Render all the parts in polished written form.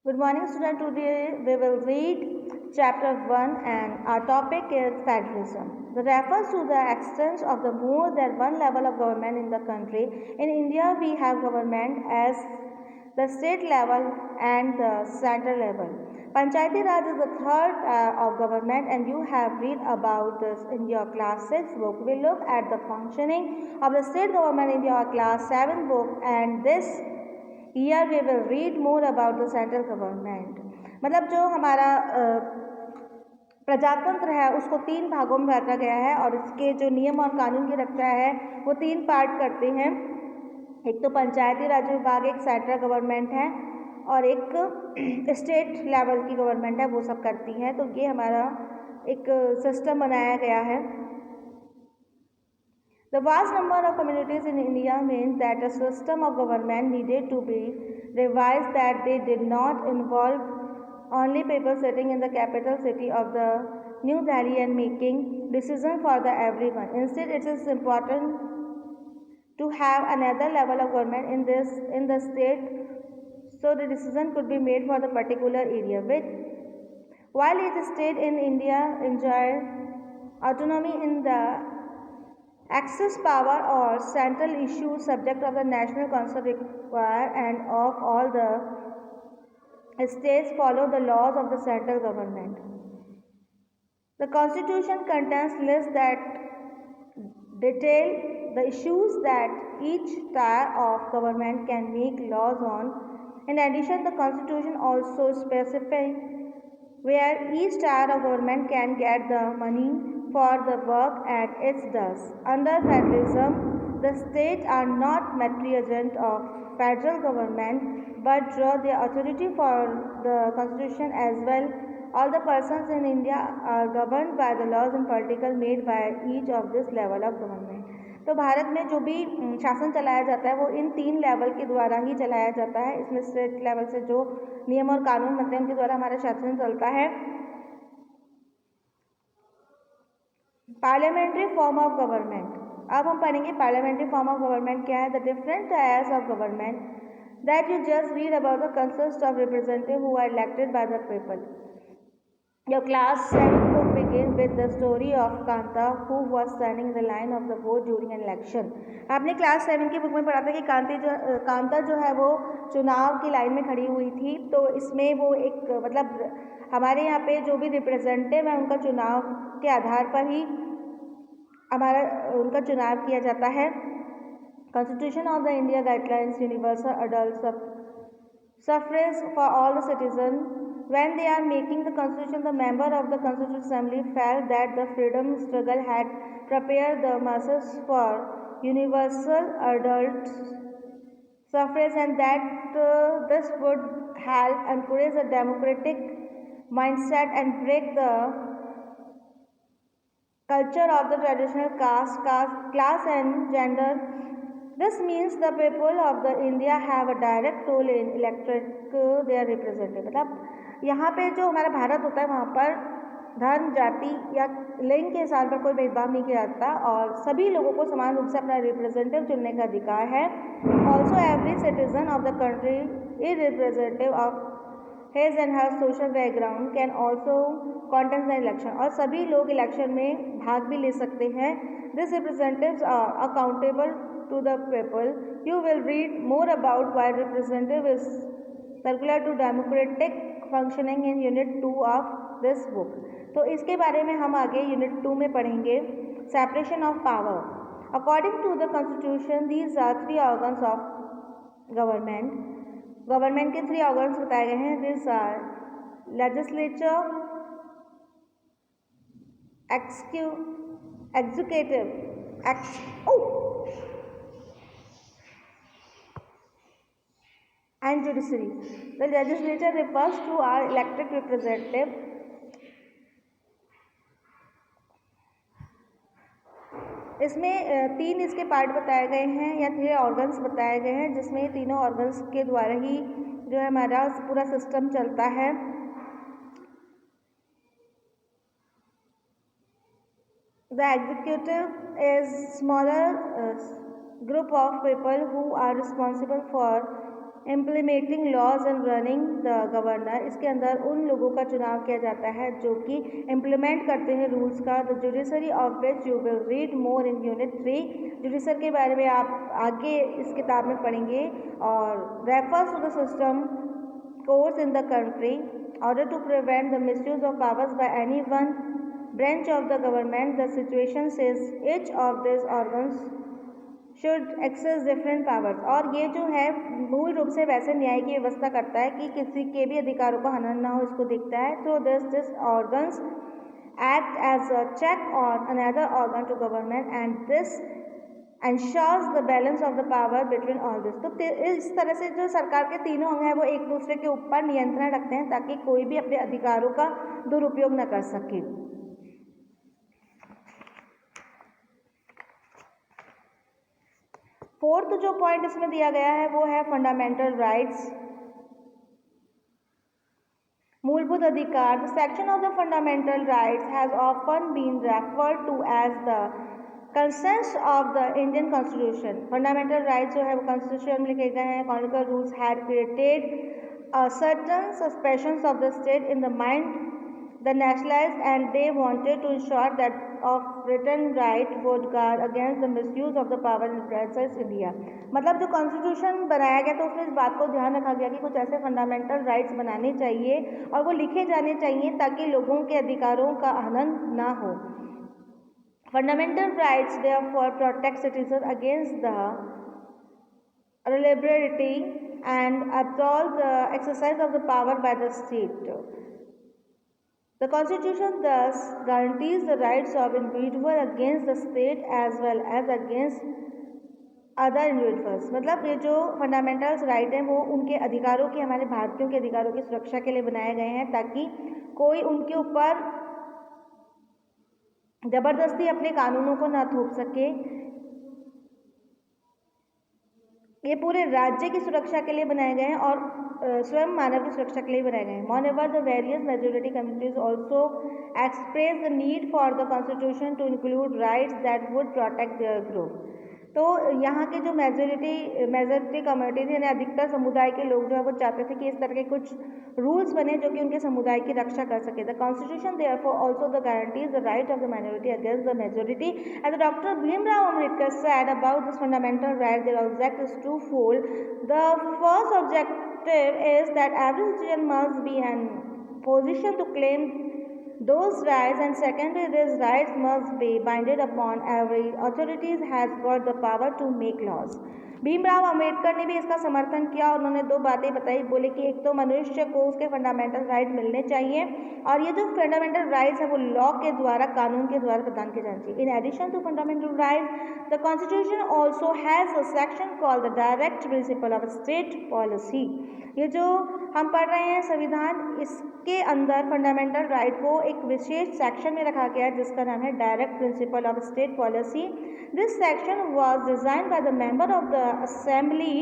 Good morning, student. Today we will read chapter 1 and our topic is federalism. The refers to the extent of the more than one level of government in the country. In India, we have government as the state level and the central level. Panchayati Raj is the third of government, and you have read about this in your class 6 book. We look at the functioning of the state government in your class 7 book, and this year we will read more about the central government. मतलब जो हमारा प्रजातंत्र है उसको 3 भागों में बांटा गया है और इसके जो नियम और कानून की रक्षा है वो 3 पार्ट करते हैं। एक तो पंचायती राज विभाग, एक सेंट्रल गवर्नमेंट है और एक स्टेट लेवल की गवर्नमेंट है, वो सब करती हैं। तो ये हमारा एक सिस्टम बनाया गया है। The vast number of communities in India means that a system of government needed to be revised, that they did not involve only people sitting in the capital city of the New Delhi and making decisions for the everyone. Instead, it is important to have another level of government in the state, so the decision could be made for the particular area. While each state in India enjoy autonomy in the access power or central issues subject of the national council require and of all the states follow the laws of the central government. The constitution contains lists that detail the issues that each tier of government can make laws on. In addition, the constitution also specifies where each tier of government can get the money for the work and it does. Under federalism, the states are not matriagent of federal government but draw their authority for the constitution as well. All the persons in India are governed by the laws and political made by each of this level of government. तो भारत में जो भी शासन चलाया जाता है वो इन 3 level के द्वारा ही चलाया जाता है। इसमें स्टेट लेवल से जो नियम और कानून बनते हैं उनके द्वारा हमारा शासन चलता है। Parliamentary form of government. अब हम पढ़ेंगे पार्लियामेंट्री फॉर्म ऑफ गवर्नमेंट क्या है। The different tiers of government that you just read about the consist of representative who are elected by the people. Your class 7 book begins with the story of Kanta who was standing in the line of the vote during an election. आपने class 7 की book में पढ़ा था कि कांता जो है वो चुनाव की लाइन में खड़ी हुई थी। तो इसमें वो एक मतलब हमारे यहाँ पे जो भी रिप्रेजेंटेटिव है उनका चुनाव के आधार पर ही उनका चुनाव किया जाता है। Constitution of the India guidelines universal adult suffrage for all the citizens. When they are making the constitution, the member of the Constitutional Assembly felt that the freedom struggle had prepared the masses for universal adult suffrage and that this would help encourage a democratic mindset and break the culture of the traditional caste, class and gender. This means the people of the India have a direct role in electing their representative. मतलब यहाँ पे जो हमारा भारत होता है वहाँ पर धर्म, जाति या लिंग के हिसाब पर कोई भेदभाव नहीं किया जाता और सभी लोगों को समान रूप से अपना रिप्रेजेंटेटिव चुनने का अधिकार है। Also every citizen of the country is representative of his and her social background can also contest the election और सभी लोग इलेक्शन में भाग भी ले सकते हैं। These representatives are accountable to the people. You will read more about why representative is circular to democratic functioning in unit 2 of this book. तो इसके बारे में हम आगे यूनिट 2 में पढ़ेंगे। Separation of power. According to the constitution these are 3 organs of government के 3 organs बताए गए हैं। This are legislature, executive and judiciary. The legislature refers to our elected representative. इसमें 3 इसके पार्ट बताए गए हैं या 3 ऑर्गन्स बताए गए हैं जिसमें तीनों ऑर्गन्स के द्वारा ही जो है हमारा पूरा सिस्टम चलता है। The executive is smaller group of people who are responsible for implementing laws and running the governor, इसके अंदर उन लोगों का चुनाव किया जाता है जो कि इम्प्लीमेंट करते हैं रूल्स का। The judiciary of which you will read more in unit 3, जुडिशर के बारे में आप आगे इस किताब में पढ़ेंगे। और refers to the system course in the country order to prevent the misuse of powers by any one branch of the government. The situation says each of these organs should access different powers। और ये जो है मूल रूप से वैसे न्याय की व्यवस्था करता है कि किसी के भी अधिकारों का हनन ना हो, इसको देखता है। Through this organs act as a check on another organ to government and this ensures the balance of the power between all this। तो इस तरह से जो सरकार के तीनों अंग हैं वो एक दूसरे के ऊपर नियंत्रण रखते हैं ताकि कोई भी अपने अधिकारों का दुरुपयोग न कर सके। फोर्थ जो पॉइंट इसमें दिया गया है वो है फंडामेंटल राइट्स, मूलभूत अधिकार। The section of the fundamental rights has often been referred to as the consents of the Indian constitution. Fundamental rights जो है वो कॉन्स्टिट्यूशन में लिखे गए हैं। Constitutional rules had created certain suspicions of the state in the mind the nationalized and they wanted to ensure that of written right would guard against the misuse of the power in princes India. मतलब जो constitution बनाया गया तो उसमें इस बात को ध्यान रखा गया कि कुछ ऐसे फंडामेंटल राइट्स बनाने चाहिए और वो लिखे जाने चाहिए ताकि लोगों के अधिकारों का हनन ना हो। Fundamental rights therefore protect citizens against the arbitrary and absolve the exercise of the power by the state. The Constitution thus guarantees the rights of individual against the state as well as against other individuals। मतलब ये जो fundamentals right हैं वो उनके अधिकारों की, हमारे भारतीयों के अधिकारों की सुरक्षा के लिए बनाए गए हैं ताकि कोई उनके ऊपर जबरदस्ती अपने कानूनों को ना थोप सके। ये पूरे राज्य की सुरक्षा के लिए बनाए गए हैं और स्वयं मानव की सुरक्षा के लिए बनाए गए हैं। Moreover, the various majority communities also express the need for the constitution to include rights that would protect their group। तो यहाँ के जो मेजोरिटी कम्युनिटीज यानी अधिकतर समुदाय के लोग जो है वो चाहते थे कि इस तरह के कुछ रूल्स बने जो कि उनके समुदाय की रक्षा कर सके। The constitution therefore also the guarantees the right of the minority against the majority. As doctor Bhimrao Ambedkar said about this fundamental right, their object is twofold। The first objective is that every citizen must be in position to claim those rights, and secondly, these rights must be binded upon every authority has got the power to make laws। Bhimrao Ambedkar ने भी इसका समर्थन किया। उन्होंने दो बातें बताई, बोले कि एक तो मनुष्य को उसके फंडामेंटल राइट मिलने चाहिए और ये जो फंडामेंटल राइट्स है वो लॉ के द्वारा, कानून के द्वारा प्रदान किए जाने चाहिए। In addition to fundamental rights the constitution also has a section called the direct principle of state policy. ये जो हम पढ़ रहे हैं संविधान, इसके अंदर फंडामेंटल राइट को एक विशेष सेक्शन में रखा गया है जिसका नाम है direct principle of state policy. This section was designed by the member of the assembly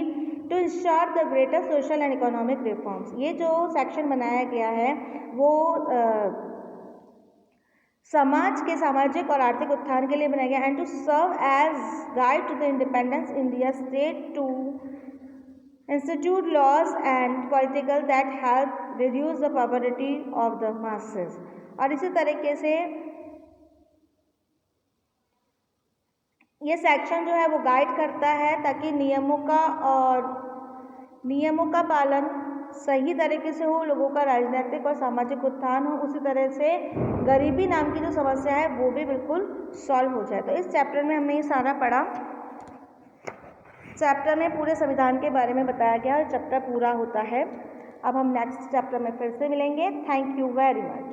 to ensure the greater social and economic reforms. ये जो सेक्शन बनाया गया है वो समाज के सामाजिक और आर्थिक उत्थान के लिए बनाया गया and to serve as guide to the independence India state to institute laws and political that help reduce the poverty of the masses। और इसी तरीके से ये सेक्शन जो है वो गाइड करता है ताकि नियमों का पालन सही तरीके से हो, लोगों का राजनीतिक और सामाजिक उत्थान हो, उसी तरह से गरीबी नाम की जो समस्या है वो भी बिल्कुल सॉल्व हो जाए। तो इस चैप्टर में हमने ये सारा पढ़ा। चैप्टर में पूरे संविधान के बारे में बताया गया और चैप्टर पूरा होता है। अब हम नेक्स्ट चैप्टर में फिर से मिलेंगे। Thank you very much.